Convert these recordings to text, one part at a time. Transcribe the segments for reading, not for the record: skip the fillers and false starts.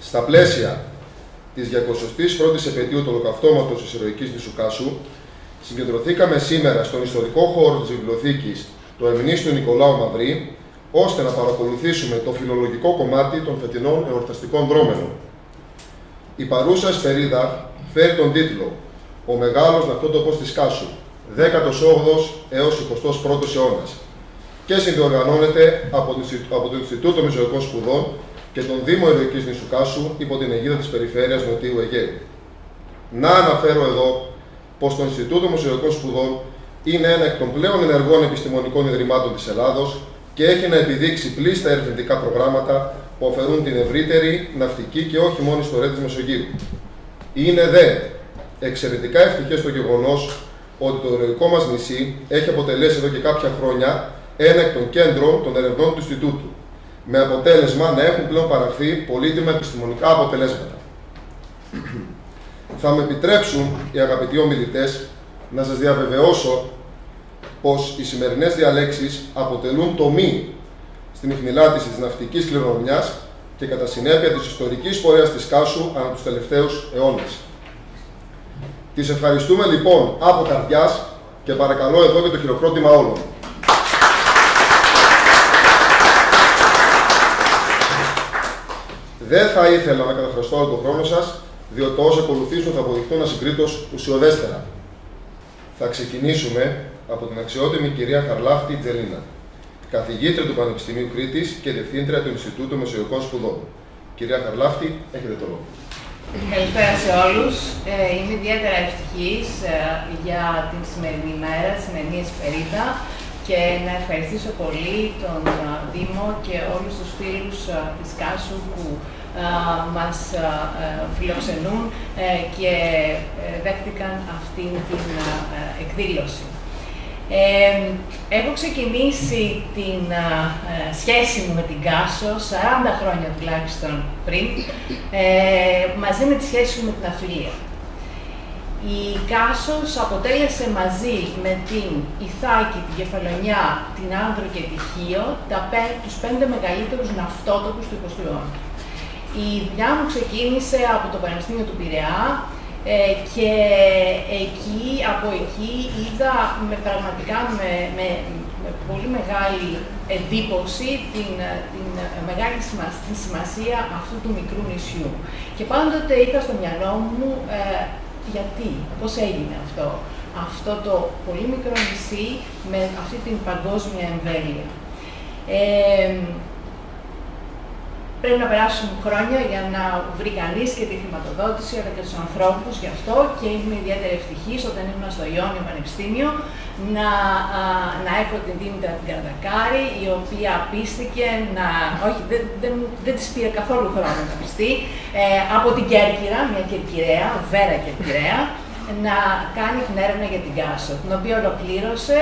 Στα πλαίσια της 201ης επαιτίου του ολοκαυτώματος της ηρωικής νήσου Κάσου, συγκεντρωθήκαμε σήμερα στον ιστορικό χώρο της βιβλιοθήκης του Εμνίστου Νικολάου Μαυρή, ώστε να παρακολουθήσουμε το φιλολογικό κομμάτι των φετινών εορταστικών δρόμενων. Η παρούσα εσπερίδα φέρει τον τίτλο «Ο μεγάλος ναυτότοπος της Κάσου, 18ος έως 21ος αιώνας» και συνδιοργανώνεται από το Ινστιτούτο Μεσογειακών Σπουδών και τον Δήμο Ηρωικής νήσου Κάσου υπό την αιγίδα της Περιφέρειας Νοτιού Αιγαίου. Να αναφέρω εδώ πως το Ινστιτούτο Μεσογειακών Σπουδών είναι ένα εκ των πλέον ενεργών επιστημονικών ιδρυμάτων της Ελλάδος και έχει να επιδείξει πλήστα ερευνητικά προγράμματα που αφαιρούν την ευρύτερη ναυτική και όχι μόνο ιστορία της Μεσογείου. Είναι δε εξαιρετικά ευτυχές το γεγονός ότι το ηρωικό μας νησί έχει αποτελέσει εδώ και κάποια χρόνια ένα εκ των κέντρων των ερευνών του Ινστιτούτου, με αποτέλεσμα να έχουν πλέον παραχθεί πολύτιμα επιστημονικά αποτελέσματα. Θα με επιτρέψουν οι αγαπητοί ομιλητές να σας διαβεβαιώσω πως οι σημερινές διαλέξεις αποτελούν τομή στην ιχνηλάτηση της ναυτικής κληρονομιάς και κατά συνέπεια της ιστορικής πορείας της Κάσου ανά τους τελευταίους αιώνες. Τις ευχαριστούμε λοιπόν από καρδιάς και παρακαλώ εδώ και το χειροκρότημα όλων. Δεν θα ήθελα να καταχραστώ όλο τον χρόνο σας, διότι όσα ακολουθήσουν θα αποδειχθούν ασυγκρίτως ουσιοδέστερα. Θα ξεκινήσουμε από την αξιότιμη κυρία Χαρλάφτη Τζελίνα, καθηγήτρια του Πανεπιστημίου Κρήτης και διευθύντρια του Ινστιτούτου Μεσογειακών Σπουδών. Κυρία Χαρλάφτη, έχετε το λόγο. Καλησπέρα σε όλους. Είμαι ιδιαίτερα ευτυχής για την σημερινή μέρα, τη σημερινή εσπερίδα, και να ευχαριστήσω πολύ τον Δήμο και όλους τους φίλους της Κάσου που μας φιλοξενούν και δέχτηκαν αυτήν την εκδήλωση. Έχω ξεκινήσει την σχέση μου με την Κάσο 40 χρόνια τουλάχιστον πριν, μαζί με τη σχέση μου με την Αφιλία. Η Κάσος αποτέλεσε μαζί με την Ιθάκη, την Κεφαλονιά, την Άνδρο και τη Χίο τους 5 μεγαλύτερους ναυτότοπους του 20ου αιώνα. Η δουλειά μου ξεκίνησε από το Πανεπιστήμιο του Πειραιά και από εκεί είδα πραγματικά με πολύ μεγάλη εντύπωση την μεγάλη σημασία αυτού του μικρού νησιού. Και πάντοτε είχα στο μυαλό μου γιατί, πώς έγινε αυτό το πολύ μικρό νησί με αυτή την παγκόσμια εμβέλεια. Πρέπει να περάσουν χρόνια για να βρει κανείς και τη χρηματοδότηση αλλά και τους ανθρώπους γι' αυτό, και είμαι ιδιαίτερα ευτυχής όταν ήμουν στο Ιόνιο Πανεπιστήμιο να έχω την Δήμητρα την Καρδακάρη, η οποία πίστηκε όχι, δεν της πήρε καθόλου χρόνο να πιστεί, από την Κέρκυρα, μια Κερκυραία, Βέρα Κερκυραία, να κάνει την έρευνα για την Κάσο, την οποία ολοκλήρωσε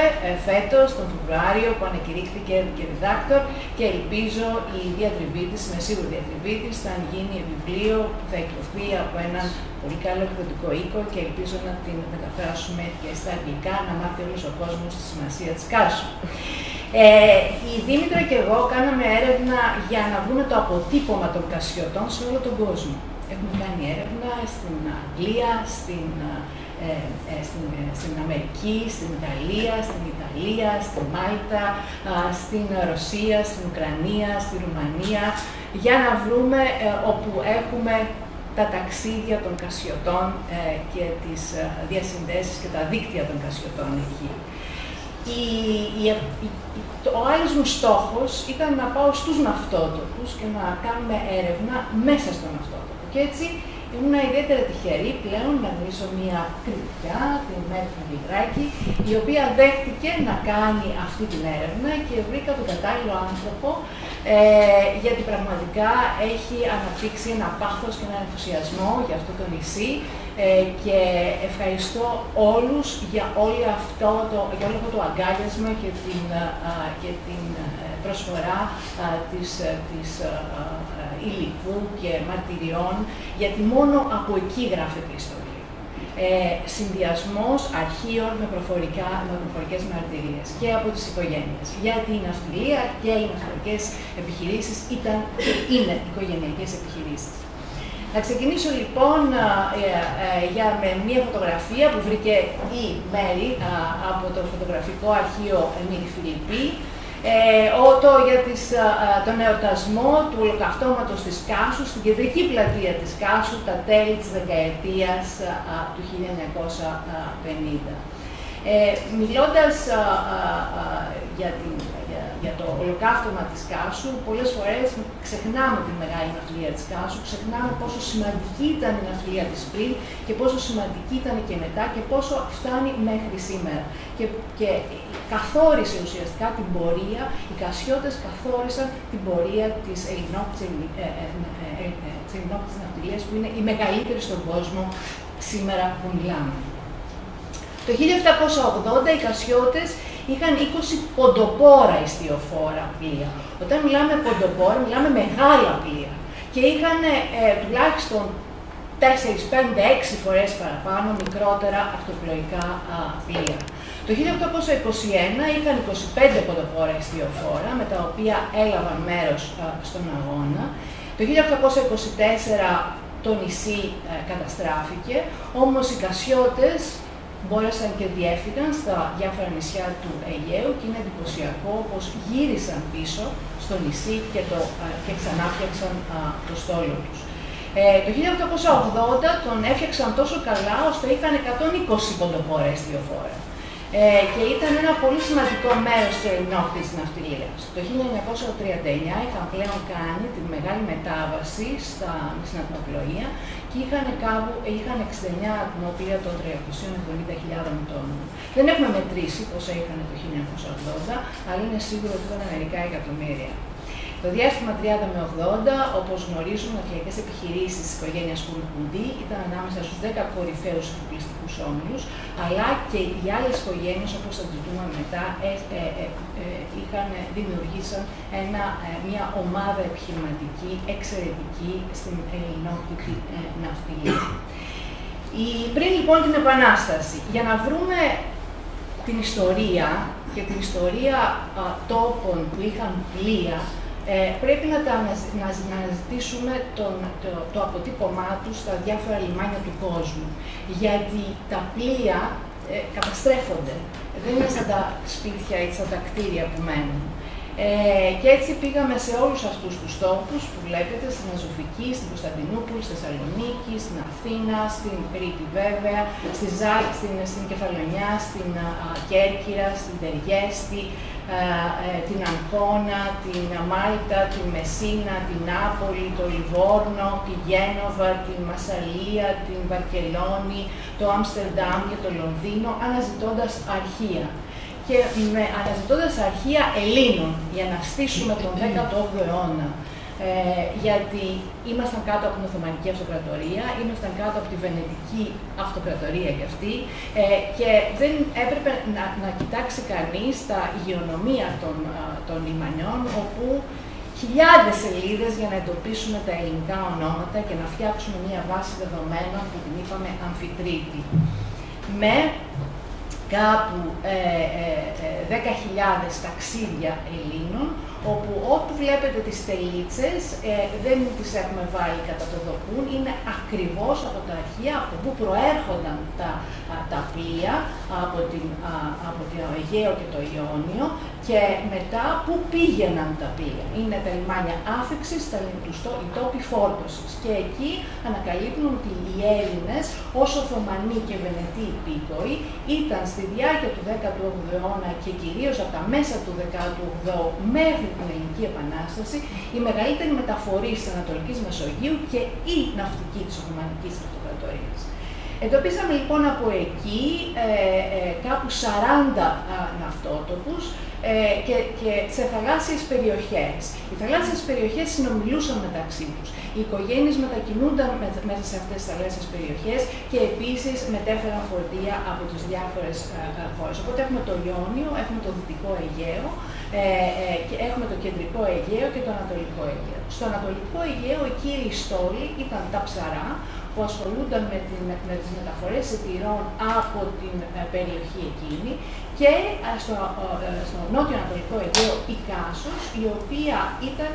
φέτος, τον Φεβρουάριο, που ανακηρύχθηκε και διδάκτορ, και ελπίζω η διατριβή της, με σίγουρη διατριβή της, θα γίνει βιβλίο που θα εκδοθεί από έναν πολύ καλό εκδοτικό οίκο και ελπίζω να την μεταφράσουμε και στα αγγλικά, να μάθει όλος ο κόσμος τη σημασία της Κάσου. Η Δήμητρα και εγώ κάναμε έρευνα για να βρούμε το αποτύπωμα των Κασιωτών σε όλο τον κόσμο. Έχουμε κάνει έρευνα στην Αγγλία, στην Αμερική, στην Ιταλία, στη Μάλτα, στην Ρωσία, στην Ουκρανία, στη Ρουμανία, για να βρούμε όπου έχουμε τα ταξίδια των Κασιωτών και τις διασυνδέσεις και τα δίκτυα των Κασιωτών εκεί. Ο άλλος μου στόχος ήταν να πάω στους ναυτότοπους και να κάνουμε έρευνα μέσα στον ναυτότοπο. Και έτσι ήμουν ιδιαίτερα τυχερή πλέον να γνωρίσω μια κριτικά, την Μέρη Βιλράκη, η οποία δέχτηκε να κάνει αυτή την έρευνα και βρήκα τον κατάλληλο άνθρωπο, γιατί πραγματικά έχει αναπτύξει ένα πάθος και έναν ενθουσιασμό για αυτό το νησί, και ευχαριστώ όλους για όλο αυτό το αγκάλιασμα και την προσφορά της υλικού και μαρτυριών, γιατί μόνο από εκεί γράφεται η ιστορία. Συνδυασμός αρχείων με προφορικές μαρτυρίες και από τις οικογένειες. Γιατί η ναυτιλία και οι ναυτιλιακές επιχειρήσεις ήταν και είναι οικογενειακές επιχειρήσεις. Θα ξεκινήσω λοιπόν με μια φωτογραφία που βρήκε η Μέρη από το φωτογραφικό αρχείο Εμίλη Φιλιππή για τον εορτασμό του ολοκαυτώματος της Κάσου στην κεντρική πλατεία της Κάσου τα τέλη της δεκαετίας του 1950. Μιλώντας για το ολοκαύτωμα της Κάσου, πολλές φορές ξεχνάμε τη μεγάλη ναυτιλία της Κάσου, ξεχνάμε πόσο σημαντική ήταν η ναυτιλία της πριν και πόσο σημαντική ήταν και μετά και πόσο φτάνει μέχρι σήμερα. Και καθόρισε ουσιαστικά την πορεία, οι Κασιώτες καθόρισαν την πορεία της ελληνόκτητης ναυτιλίας που είναι η μεγαλύτερη στον κόσμο σήμερα που μιλάμε. Το 1780 οι Κασιώτες είχαν 20 ποντοπόρα ιστιοφόρα πλοία. Όταν μιλάμε ποντοπόρα, μιλάμε μεγάλα πλοία. Και είχαν τουλάχιστον 4, 5, 6 φορές παραπάνω μικρότερα ακτοπλοϊκά πλοία. Το 1821 είχαν 25 ποντοπόρα ιστιοφόρα, με τα οποία έλαβαν μέρος στον αγώνα. Το 1824 το νησί καταστράφηκε, όμως οι Κασιώτες μπόρεσαν και διέφυγαν στα διάφορα νησιά του Αιγαίου και είναι εντυπωσιακό πως γύρισαν πίσω στο νησί και ξανάφτιαξαν το στόλο τους. Το 1880 τον έφτιαξαν τόσο καλά ώστε είχαν 120 ποντοπόρα ιστιοφόρα. Και ήταν ένα πολύ σημαντικό μέρος της ελληνόκτητης ναυτιλίας. Το 1939 είχαν πλέον κάνει τη μεγάλη μετάβαση στην ακτοπλοεία και είχαν 69 ακτοπλοεία των 370.000 τόνων. Δεν έχουμε μετρήσει πόσα είχαν το 1980, αλλά είναι σίγουρο ότι ήταν μερικά εκατομμύρια. Το διάστημα 30 με 80, όπως γνωρίζουμε, οι ναυτιλιακές επιχειρήσεις της οικογένειας Κουρκουντή ήταν ανάμεσα στους 10 κορυφαίους εφοπλιστικούς όμιλους, αλλά και οι άλλες οικογένειες, όπως θα τις δούμε μετά, δημιουργήσαν μια ομάδα επιχειρηματική εξαιρετική στην ελληνόκτητη ναυτιλία. Πριν λοιπόν την Επανάσταση, για να βρούμε την ιστορία και την ιστορία τόπων που είχαν πλοία, πρέπει να αναζητήσουμε το αποτύπωμά τους στα διάφορα λιμάνια του κόσμου. Γιατί τα πλοία καταστρέφονται. Δεν είναι σαν τα σπίτια ή σαν τα κτίρια που μένουν. Και έτσι πήγαμε σε όλους αυτούς τους τόπους που βλέπετε, στην Αζωφική, στην Κωνσταντινούπολη, στη Θεσσαλονίκη, στην Αθήνα, στην Κρήτη βέβαια, στην Κεφαλονιά, στην Κέρκυρα, στην Τεργέστη, την Αγκώνα, την Μάλτα, την Μεσίνα, την Νάπολη, το Λιβόρνο, τη Γένοβα, την Μασσαλία, την Βαρκελόνη, το Άμστερνταμ και το Λονδίνο, αναζητώντας αρχεία. Και αναζητώντας αρχεία Ελλήνων για να στήσουμε τον 18ο αιώνα. Γιατί ήμασταν κάτω από την Οθωμανική Αυτοκρατορία, ήμασταν κάτω από τη Βενετική Αυτοκρατορία κι αυτή και δεν έπρεπε να κοιτάξει κανείς τα υγειονομία των λιμανιών, όπου χιλιάδες σελίδες για να εντοπίσουμε τα ελληνικά ονόματα και να φτιάξουμε μια βάση δεδομένων που την είπαμε Αμφιτρίτη. Με κάπου 10.000 ταξίδια Ελλήνων, όπου βλέπετε τις τελίτσες, δεν τις έχουμε βάλει κατά το δοκούν, είναι ακριβώς από τα αρχεία από που προέρχονταν τα πλοία, από το Αιγαίο και το Ιόνιο, και μετά που πήγαιναν τα πλοία. Είναι τα λιμάνια άφιξης, οι τόποι φόρτωσης. Και εκεί ανακαλύπτουν ότι οι Έλληνες, ως Οθωμανοί και Βενετοί υπήκοοι, ήταν στη διάρκεια του 18ου αιώνα και κυρίως από τα μέσα του 18ου μέχρι την Ελληνική Επανάσταση, οι μεγαλύτεροι μεταφορείς της Ανατολικής Μεσογείου και η ναυτική της Οθωμανικής Αυτοκρατορίας. Εντοπίσαμε λοιπόν από εκεί κάπου 40 ναυτότοπους και σε θαλάσσιες περιοχές. Οι θαλάσσιες περιοχές συνομιλούσαν μεταξύ τους. Οι οικογένειες μετακινούνταν μέσα σε αυτές τις θαλάσσιες περιοχές και επίσης μετέφεραν φορτία από τις διάφορες χώρες. Οπότε έχουμε το Ιόνιο, έχουμε το Δυτικό Αιγαίο, και έχουμε το Κεντρικό Αιγαίο και το Ανατολικό Αιγαίο. Στο Ανατολικό Αιγαίο οι κύριοι στόλοι ήταν τα ψαρά, που ασχολούνταν με τις μεταφορές σιτηρών από την περιοχή εκείνη, και στο νότιο-ανατολικό Αιγαίο η Κάσος, η οποία ήταν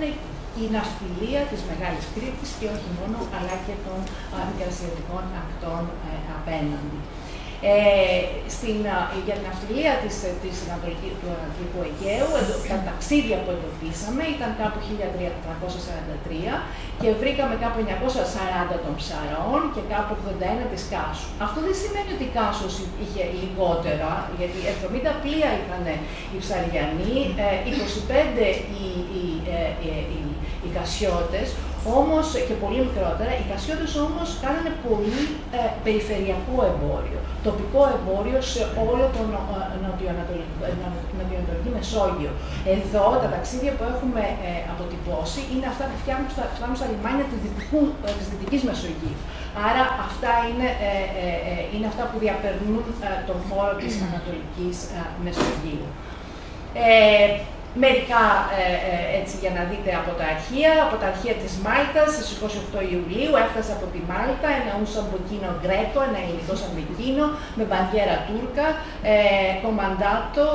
η ναυτιλία της Μεγάλης Κρήτης και όχι μόνο, αλλά και των μικρασιατικών ακτών απέναντι. Για την ναυτιλία του Ανατολικού Αιγαίου, τα ταξίδια που εντοπίσαμε ήταν κάπου 1343 και βρήκαμε κάπου 940 των Ψαρών και κάπου 81 της Κάσου. Αυτό δεν σημαίνει ότι η Κάσος είχε λιγότερα, γιατί 70 πλοία ήταν οι Ψαριανοί, 25 οι Κασιώτες, όμως και πολύ μικρότερα. Οι Κασιώτες όμως κάνανε πολύ περιφερειακό εμπόριο, τοπικό εμπόριο σε όλο τον νοτιοανατολική Μεσόγειο. Εδώ τα ταξίδια που έχουμε αποτυπώσει είναι αυτά που φτάνουν στα λιμάνια της Δυτικής Μεσογείου. Άρα αυτά είναι αυτά που διαπερνούν τον χώρο της Ανατολικής Μεσογείου. Μερικά έτσι για να δείτε από τα αρχεία της Μάλτας, στις 28 Ιουλίου έφτασε από τη Μάλτα ένα ουσαμποκίνο γκρέκο, ένα ελληνικό σαμποκίνο με μπανδιέρα τούρκα, κομμαντάτο,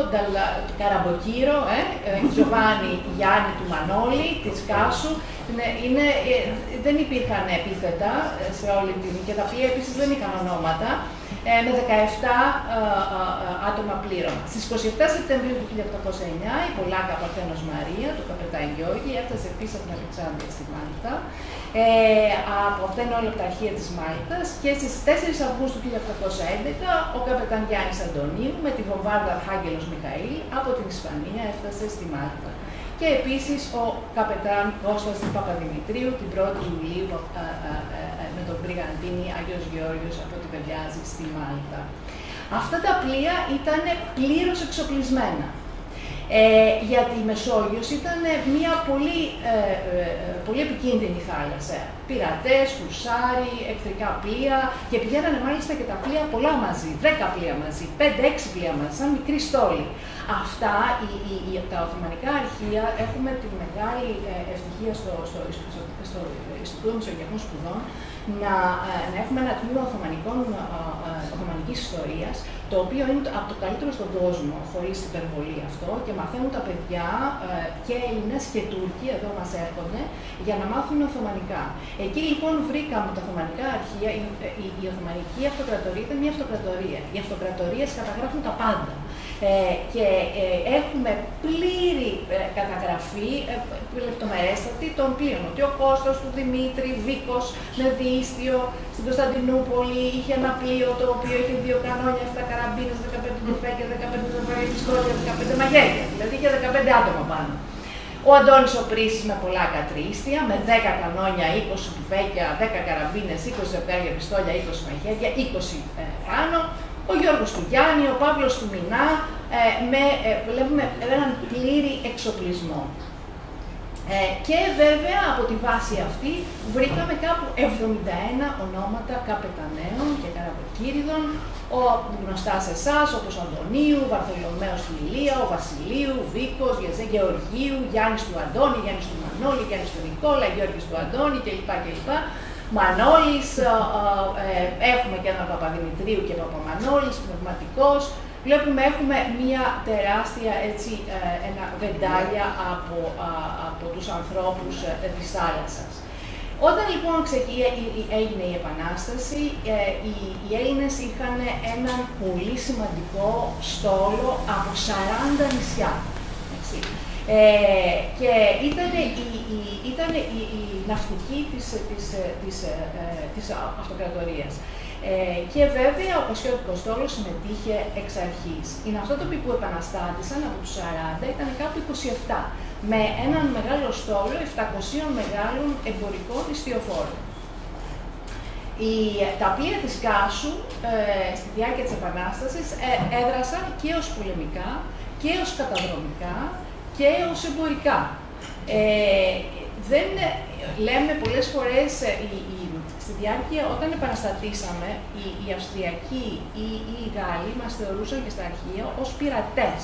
Καραμποκύρο, Τζοβάνι Γιάννη του Μανώλη, της Κάσου. Δεν υπήρχαν επίθετα σε όλη την, και τα πλοία επίσης δεν είχαν ονόματα, με 17 άτομα πλήρωμα. Στις 27 Σεπτεμβρίου του 1809 η Πολάκα Παρθένος Μαρία, του καπετάν Γιώργη, έφτασε επίσης από την Αλεξάνδρεια στη Μάλτα. Από αυτά είναι όλα τα αρχεία της Μάλτας και στις 4 Αυγούστου 1811 ο καπετάν Γιάννης Αντωνίου με τη βομβάρδα Αρχάγγελος Μιχαήλ από την Ισπανία έφτασε στη Μάλτα. Και επίσης ο καπετάν Κώστας Παπαδημητρίου την 1η Ιουλίου με τον Βρυγαντίνη Άγιος Γεώργιος από την Πελιάζη στη Μάλτα. Αυτά τα πλοία ήταν πλήρως εξοπλισμένα. Γιατί η Μεσόγειος ήταν μια πολύ επικίνδυνη θάλασσα. Πειρατές, κουρσάρι, εχθρικά πλοία και πηγαίνανε μάλιστα και τα πλοία πολλά μαζί, 10 πλοία μαζί, 5-6 πλοία μαζί, σαν μικρή στόλη. Αυτά, τα Οθωμανικά αρχεία, έχουμε τη μεγάλη ευτυχία στο Ινστιτούτο Μεσογειακών Σπουδών να έχουμε ένα τμήμα Οθωμανικής ιστορίας, το οποίο είναι από το καλύτερο στον κόσμο, χωρίς υπερβολή αυτό, και μαθαίνουν τα παιδιά και Έλληνες και Τούρκοι, εδώ μας έρχονται, για να μάθουν Οθωμανικά. Εκεί λοιπόν βρήκαμε τα Οθωμανικά αρχεία, η Οθωμανική Αυτοκρατορία ήταν μια αυτοκρατορία. Οι αυτοκρατορίες καταγράφουν τα πάντα. Και έχουμε πλήρη καταγραφή, λεπτομερέστατη των πλοίων. Ότι ο Κώστος του Δημήτρη, Βίκος με διήστιο στην Κωνσταντινούπολη, είχε ένα πλοίο το οποίο είχε 2 κανόνια, 7 καραμπίνες, 15 τουφέκια, 15 ζευγάρια πιστόλια, 15 μαγέλια. Δηλαδή είχε 15 άτομα πάνω. Ο Αντώνης ο Πρίσης με πολλά κατρίστια, με 10 κανόνια, 20 τουφέκια, 10 καραμπίνες, 20 ζευγάρια πιστόλια, 20 μαγέλια, 20 πάνω. Ο Γιώργος του Γιάννη, ο Παύλος του Μινά, βλέπουμε έναν πλήρη εξοπλισμό. Και βέβαια από τη βάση αυτή βρήκαμε κάπου 71 ονόματα καπεταναίων και καραβοκύριδων, γνωστά σε εσάς, όπως Αντωνίου, Βαρθολομαίος του Ηλία, ο Βασιλείου, Βίκος, Γεωργίου, Γιάννης του Αντώνη, Γιάννης του Μανώλη, Γιάννης του Νικόλα, Γιώργης του Αντώνη κλπ. Μανώλης, έχουμε και έναν Παπαδημητρίου και Παπαμανώλης, πνευματικός. Βλέπουμε έχουμε μία τεράστια ένα βεντάλια από τους ανθρώπους της θάλασσας. Όταν λοιπόν έγινε η Επανάσταση, οι Έλληνες είχαν έναν πολύ σημαντικό στόλο από 40 νησιά. Και ήταν η ναυτική της αυτοκρατορίας. Και βέβαια ο Κασιώτικος στόλος συμμετείχε εξ αρχής. Οι ναυτότοποι που επαναστάτησαν από τους 40 ήταν κάπου 27, με έναν μεγάλο στόλο 700 μεγάλων εμπορικών ιστιοφόρων. Τα πλοία της Κάσου στη διάρκεια της Επανάστασης έδρασαν και ως πολεμικά και ως καταδρομικά και ως εμπορικά. Λέμε πολλές φορές στη διάρκεια, όταν επαναστατήσαμε, οι Αυστριακοί ή οι Γάλλοι μας θεωρούσαν και στα αρχεία ως πειρατές.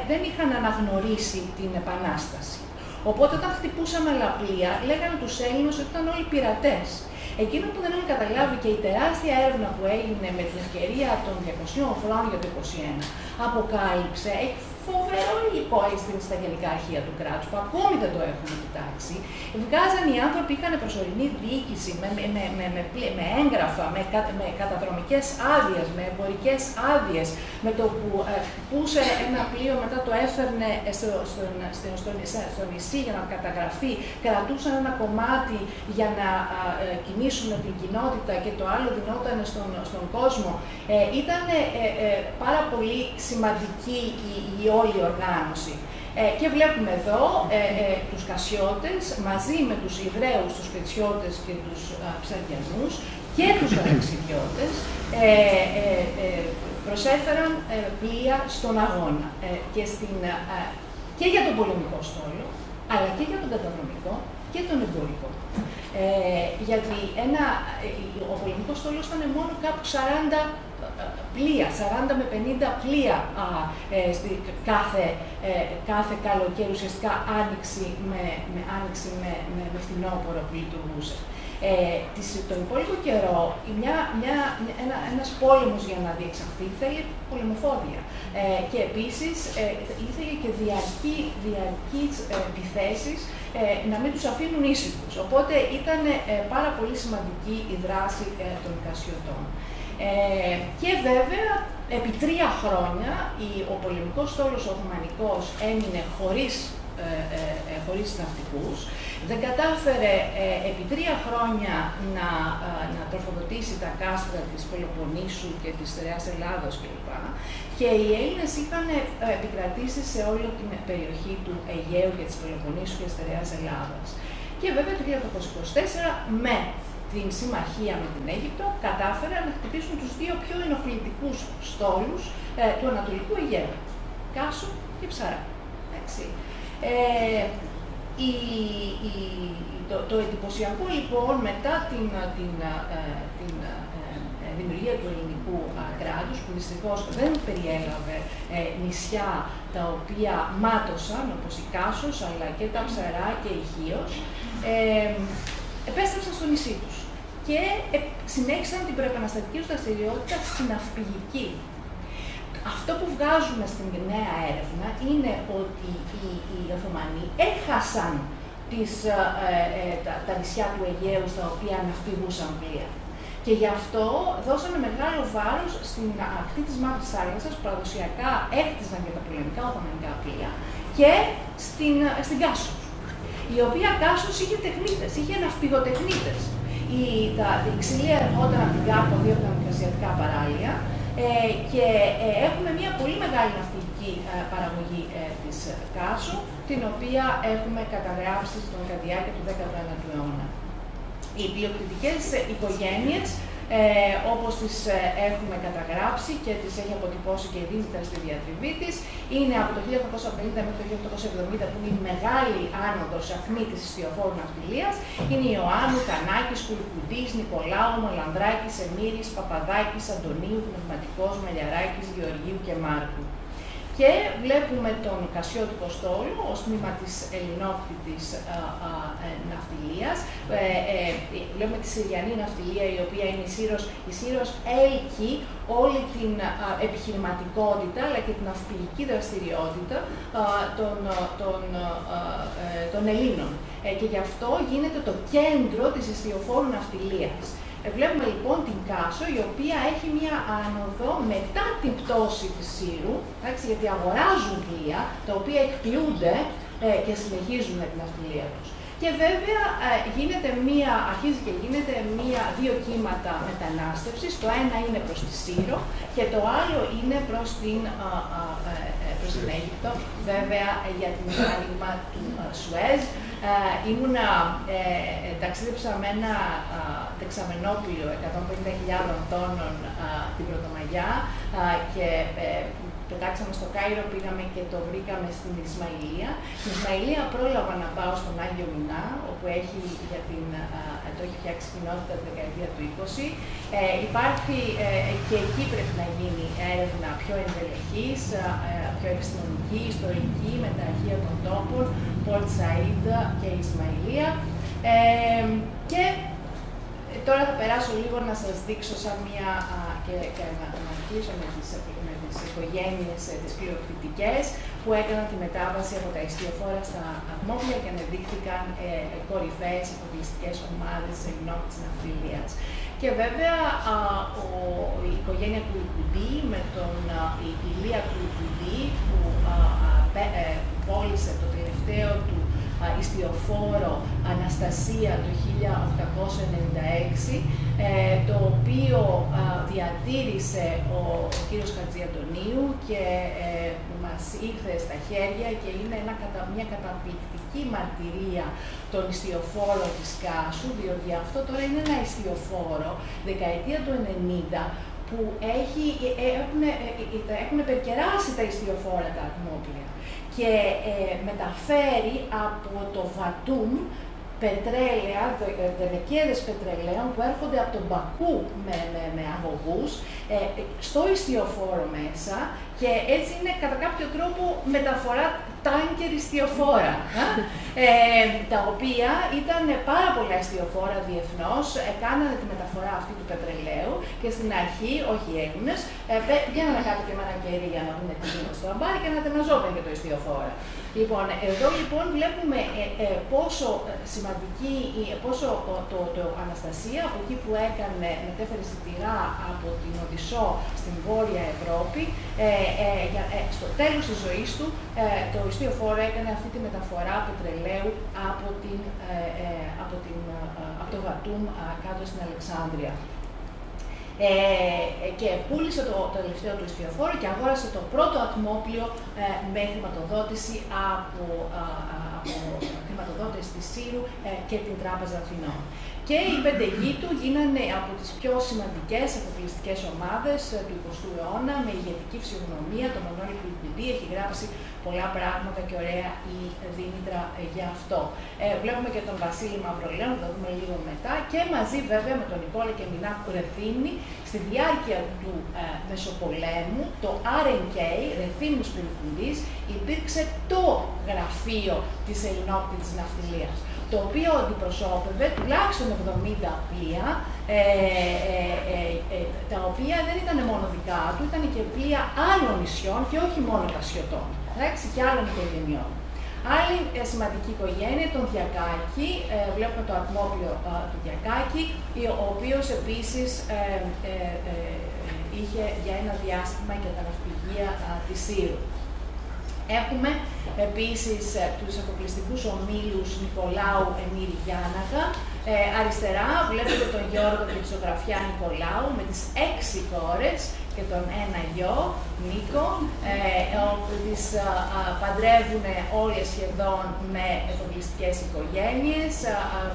Δεν είχαν αναγνωρίσει την Επανάσταση. Οπότε όταν χτυπούσαμε άλλα πλοία, λέγανε τους Έλληνες ότι ήταν όλοι πειρατές. Εκείνο που δεν είχαν καταλάβει και η τεράστια έρευνα που έγινε με την ευκαιρία των 200 χρόνων για το 1921, αποκάλυψε, φοβερό υλικό στα γενικά αρχεία του κράτους, που ακόμη δεν το έχουμε κοιτάξει. Βγάζαν οι άνθρωποι, είχαν προσωρινή διοίκηση με έγγραφα, με καταδρομικές άδειες, με εμπορικές άδειες, με το που χτυπούσε ένα πλοίο, μετά το έφερνε στο νησί για να καταγραφεί, κρατούσαν ένα κομμάτι για να κινήσουν την κοινότητα και το άλλο δινόταν στον κόσμο. Ήταν πάρα πολύ σημαντική η όλη οργάνωση. Και βλέπουμε εδώ τους Κασιώτες μαζί με τους Ιδραίους, τους Πετσιώτες και τους Ψαριανούς και τους Αλεξιδιώτες προσέφεραν πλοία στον αγώνα και για τον πολεμικό στόλο, αλλά και για τον καταδρομικό και τον εμπορικό. Γιατί ο πολεμικός στόλος ήταν μόνο κάπου 40 πλοία, 40 με 50 πλοία κάθε καλοκαίρι, ουσιαστικά άνοιξη με φθινόπωρο που λειτουργούσε. Τον υπόλοιπο καιρό, ένας πόλεμος για να διεξαχθεί θέλει πολεμοφόδια. Και επίσης ήθελε και διαρκείς επιθέσεις να μην τους αφήνουν ήσυχους. Οπότε ήταν πάρα πολύ σημαντική η δράση των Κασιωτών. Και βέβαια, επί 3 χρόνια, ο πολεμικός στόλος Οθωμανικός έμεινε χωρίς ναυτικούς. Δεν κατάφερε επί 3 χρόνια να τροφοδοτήσει τα κάστρα της Πελοποννήσου και της Στερεάς Ελλάδος κλπ. Και οι Έλληνες είχαν επικρατήσει σε όλη την περιοχή του Αιγαίου και της Πελοποννήσου και της Στερεάς Ελλάδας. Και βέβαια το 1824 με την συμμαχία με την Αίγυπτο κατάφεραν να χτυπήσουν τους 2 πιο ενοχλητικούς στόλους του Ανατολικού Αιγαίου, Κάσο και Ψαρά. Το εντυπωσιακό λοιπόν μετά την δημιουργία του ελληνικού κράτους, που δυστυχώς δεν περιέλαβε νησιά τα οποία μάτωσαν, όπως η Κάσος, αλλά και τα Ψαρά και η Χίος, επέστρεψαν στο νησί τους και συνέχισαν την προεπαναστατική τους δραστηριότητα στην ναυπηγική. Αυτό που βγάζουμε στην νέα έρευνα είναι ότι οι Οθωμανοί έχασαν τα νησιά του Αιγαίου στα οποία ναυπηγούσαν πλοία. Και γι' αυτό δώσανε μεγάλο βάρος στην ακτή της Μαύρης Θάλασσας, που παραδοσιακά έκτιζαν για τα πολεμικά Οθωμανικά πλοία, και στην Κάσο, η οποία Κάσος είχε τεχνίτες, είχε ναυπηγοτεχνίτες. Η ξυλία ερχόταν από την Κάπο, 2 από τα μικρασιατικά παράλια, και έχουμε μια πολύ μεγάλη ναυπηγική παραγωγή της Κάσου, την οποία έχουμε καταγράψει στον διάρκεια του 19ου αιώνα. Οι πλειοκτητικές οικογένειες, όπως τις έχουμε καταγράψει και τις έχει αποτυπώσει και η Δήμητρα στη διατριβή της, είναι από το 1850 μέχρι το 1870, που είναι η μεγάλη άνοδος ακμή της ιστιοφόρου ναυτιλίας. Είναι Ιωάννου, Κανάκης, Κουλκουντής, Νικολάου, Μολανδράκης, Εμμύρης, Παπαδάκης, Αντωνίου, Πνευματικός, Μελιαράκης, Γεωργίου και Μάρκου. Και βλέπουμε τον Κασιώτικο στόλο ως τμήμα της ελληνόκτητης ναυτιλίας. Βλέπουμε τη Συριανή ναυτιλία, η οποία είναι η Σύρος έλκει όλη την επιχειρηματικότητα αλλά και την ναυπηγική δραστηριότητα των Ελλήνων. Και γι' αυτό γίνεται το κέντρο της ιστιοφόρου ναυτιλίας. Βλέπουμε λοιπόν την Κάσο, η οποία έχει μία άνοδο μετά την πτώση της Σύρου, γιατί αγοράζουν πλοία, τα οποία εκποιούνται και συνεχίζουν την ναυτιλία τους. Και βέβαια αρχίζει και γίνεται 2 κύματα μετανάστευσης. Το ένα είναι προς τη Σύρο και το άλλο είναι προς την Αίγυπτο, βέβαια για την άνοιγμα του Σουέζ. Ταξίδεψα με ένα δεξαμενόπλιο 150.000 τόνων την Πρωτομαγιά και πετάξαμε στο Κάιρο, πήγαμε και το βρήκαμε στην Ισμαηλία. Στην Ισμαηλία πρόλαβα να πάω στον Άγιο Μινά, όπου το έχει φτιάξει κοινότητα τη δεκαετία του 20. Υπάρχει και εκεί πρέπει να γίνει έρευνα πιο ενδελεχής, πιο επιστημονική, ιστορική, με τα αρχεία των τόπων, Πορτ Σαΐντ και Ισμαηλία. Και τώρα θα περάσω λίγο να σας δείξω σαν μία και να αρχίσω με τις οικογένειες τις πλειοκτητικές που έκαναν τη μετάβαση από τα ιστιοφόρα στα ατμόπλια και ανεδείχθηκαν κορυφαίες εφοπλιστικές ομάδες σε ενόχληση της ναυτιλίας. Και βέβαια η οικογένεια Κουλκουντή με τον Ηλία Κουλκουντή που πώλησε το τελευταίο του ιστιοφόρο Αναστασία το 1896, το οποίο διατήρησε ο κύριος Χατζιαντονίου και μας ήρθε στα χέρια και είναι μια καταπληκτική μαρτυρία των ιστιοφόρων της Κάσου, διότι αυτό τώρα είναι ένα ιστιοφόρο δεκαετία του 90 που έχουν περκεράσει τα ιστιοφόρα τα ατμόπλια και μεταφέρει από το Βατούμ πετρέλαια, δελεκέδες πετρελαίων που έρχονται από τον Μπακού με αγωγούς στο ιστιοφόρο μέσα και έτσι είναι κατά κάποιο τρόπο μεταφορά τάνκερ ιστιοφόρα, τα οποία ήταν πάρα πολλά ιστιοφόρα διεθνώς, κάνανε τη μεταφορά αυτή του πετρελαίου και στην αρχή, όχι οι Έλληνες, πήγαιναν κάτω και με ένα κερί για να δουν τι γίνεται στο αμπάρι και να τεμαζόταν και το ιστιοφόρα. Λοιπόν, εδώ λοιπόν βλέπουμε πόσο σημαντική, πόσο το Αναστασία, από εκεί που μετέφερε σιτηρά από την Οδυσσό στην Βόρεια Ευρώπη, στο τέλος της ζωής του, το ιστιοφόρο έκανε αυτή τη μεταφορά πετρελαίου από το Βατούμ κάτω στην Αλεξάνδρεια. Και πούλησε το τελευταίο του ιστιοφόρο και αγόρασε το πρώτο ατμόπλιο με χρηματοδότηση από χρηματοδότες της Σύρου και την Τράπεζα Αθηνών. Και οι 5 γη του γίνανε από τις πιο σημαντικές εφοπλιστικές ομάδες του 20ου αιώνα με ηγετική φυσιογνωμία. Το Μανώλη Κουλκουντή έχει γράψει πολλά πράγματα και ωραία η Δήμητρα γι' αυτό. Βλέπουμε και τον Βασίλη Μαυρολέον, θα το δούμε λίγο μετά, και μαζί βέβαια με τον Νικόλα και Μινά Ρεθύμνη, στη διάρκεια του Μεσοπολέμου, το RNK, Ρεθύμνους Κουλκουντής, υπήρξε το γραφείο της ελληνόκτητης ναυτιλίας, το οποίο αντιπροσώπευε τουλάχιστον 70 πλοία, τα οποία δεν ήταν μόνο δικά του, ήταν και πλοία άλλων νησιών και όχι μόνο τασιωτών, και άλλων οικογενειών. Άλλη σημαντική οικογένεια, τον Διακάκη, βλέπουμε το ατμόπλιο του Διακάκη, ο οποίος επίσης είχε για ένα διάστημα και τα ναυπηγεία της Σύρου. Έχουμε επίσης τους εφοπλιστικούς ομίλους Νικολάου Εμμύρη Γιάνναγα. Αριστερά βλέπετε τον Γιώργο και τη ζωγραφιά Νικολάου με τις 6 κόρες και τον ένα γιο, Νίκο, όπου τις παντρεύουν όλες σχεδόν με εφοπλιστικές οικογένειες,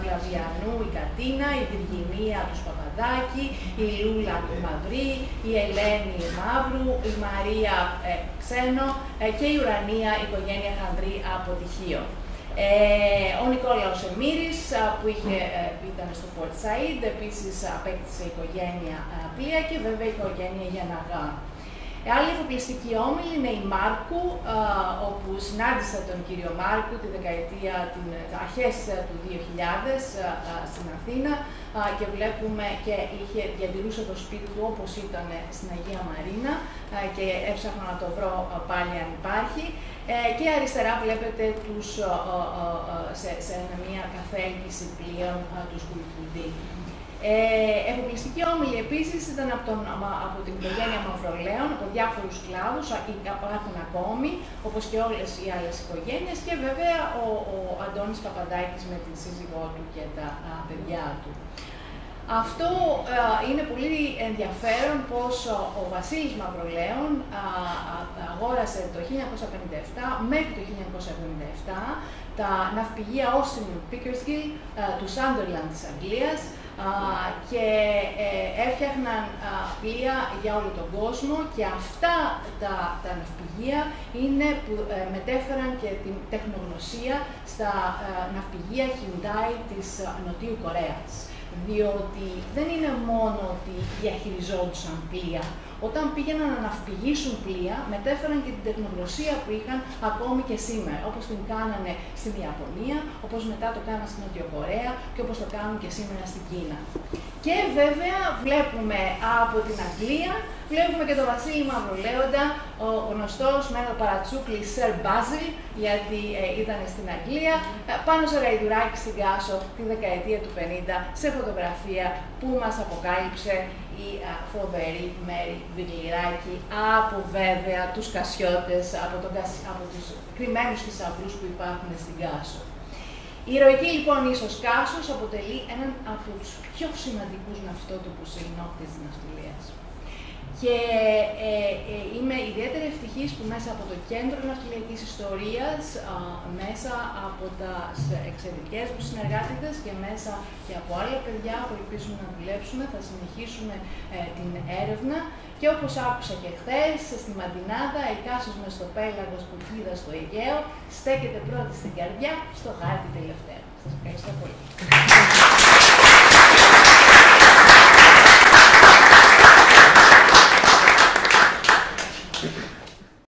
Βλαβιανού η Κατίνα, η Βυργινία του Παπαδάκη, η Λούλα του Μαυρή, η Ελένη η η Μαρία Ξένο και η Ουρανία η οικογένεια Χανδρή από Τυχείο. Ο Νικόλαος Εμμύρης που ήταν στο Port Said, επίσης απέκτησε οικογένεια πλοία και βέβαια η οικογένεια Γιανναγά. Άλλη εφοπλιστική όμιλη είναι η Μάρκου, όπου συνάντησα τον κύριο Μάρκου τη δεκαετία αρχές του 2000 στην Αθήνα και βλέπουμε και διατηρούσε το σπίτι του όπως ήταν στην Αγία Μαρίνα και έψαχνα να το βρω πάλι αν υπάρχει. Και αριστερά βλέπετε σε μια καθέλκυση πλοίων τους Κουλκουντή. Εφοπλιστική όμιλη επίσης ήταν από την οικογένεια Μαυρολέων, από διάφορους κλάδους, υπάρχουν ακόμη, όπως και όλες οι άλλες οικογένειες, και βέβαια ο Αντώνης Παπαδάκης με την σύζυγό του και τα παιδιά του. Αυτό είναι πολύ ενδιαφέρον πως ο Βασίλης Μαυρολέων αγόρασε το 1957 μέχρι το 1977 τα ναυπηγεία Austin Pickersgill του Sunderland της Αγγλίας και έφτιαχναν πλοία για όλο τον κόσμο και αυτά τα ναυπηγεία είναι που μετέφεραν και την τεχνογνωσία στα ναυπηγεία Hyundai της Νοτιού Κορέας. διότι δεν είναι μόνο ότι διαχειριζόντουσαν πλοία. Όταν πήγαιναν να ναυπηγήσουν πλοία, μετέφεραν και την τεχνογνωσία που είχαν ακόμη και σήμερα, όπως την κάνανε στην Ιαπωνία, όπως μετά το κάνανε στην Νότιο Κορέα και όπως το κάνουν και σήμερα στην Κίνα. Και βέβαια βλέπουμε από την Αγγλία, βλέπουμε και τον Βασίλη Μαυρολέοντα, ο γνωστός με ένα παρατσούκλι Sir Basil, γιατί ήταν στην Αγγλία, πάνω σε ραϊδουράκι στην Κάσο τη δεκαετία του 50, σε φωτογραφία που μας αποκάλυψε η φοβερή Μέρη Βιγλυράκη από βέβαια τους Κασιώτες, από τους κρυμμένους θησαυρούς που υπάρχουν στην Κάσο. Η ηρωική λοιπόν ίσως Κάσος αποτελεί έναν από τους πιο σημαντικούς ναυτότοπους συνόπτης της ναυτιλίας. Και είμαι ιδιαίτερα ευτυχής που μέσα από το Κέντρο Ναυτιλιακής Ιστορίας, μέσα από τις εξαιρετικές μου συνεργάτες και μέσα και από άλλα παιδιά που ελπίζουμε να δουλέψουμε, θα συνεχίσουμε την έρευνα. Και όπως άκουσα και χθες, στη Μαντινάδα, η Κάσος μες στο πέλαγος που κοίτα στο Αιγαίο, στέκεται πρώτη στην καρδιά, στο χάρτη τελευταίο. Σας ευχαριστώ πολύ.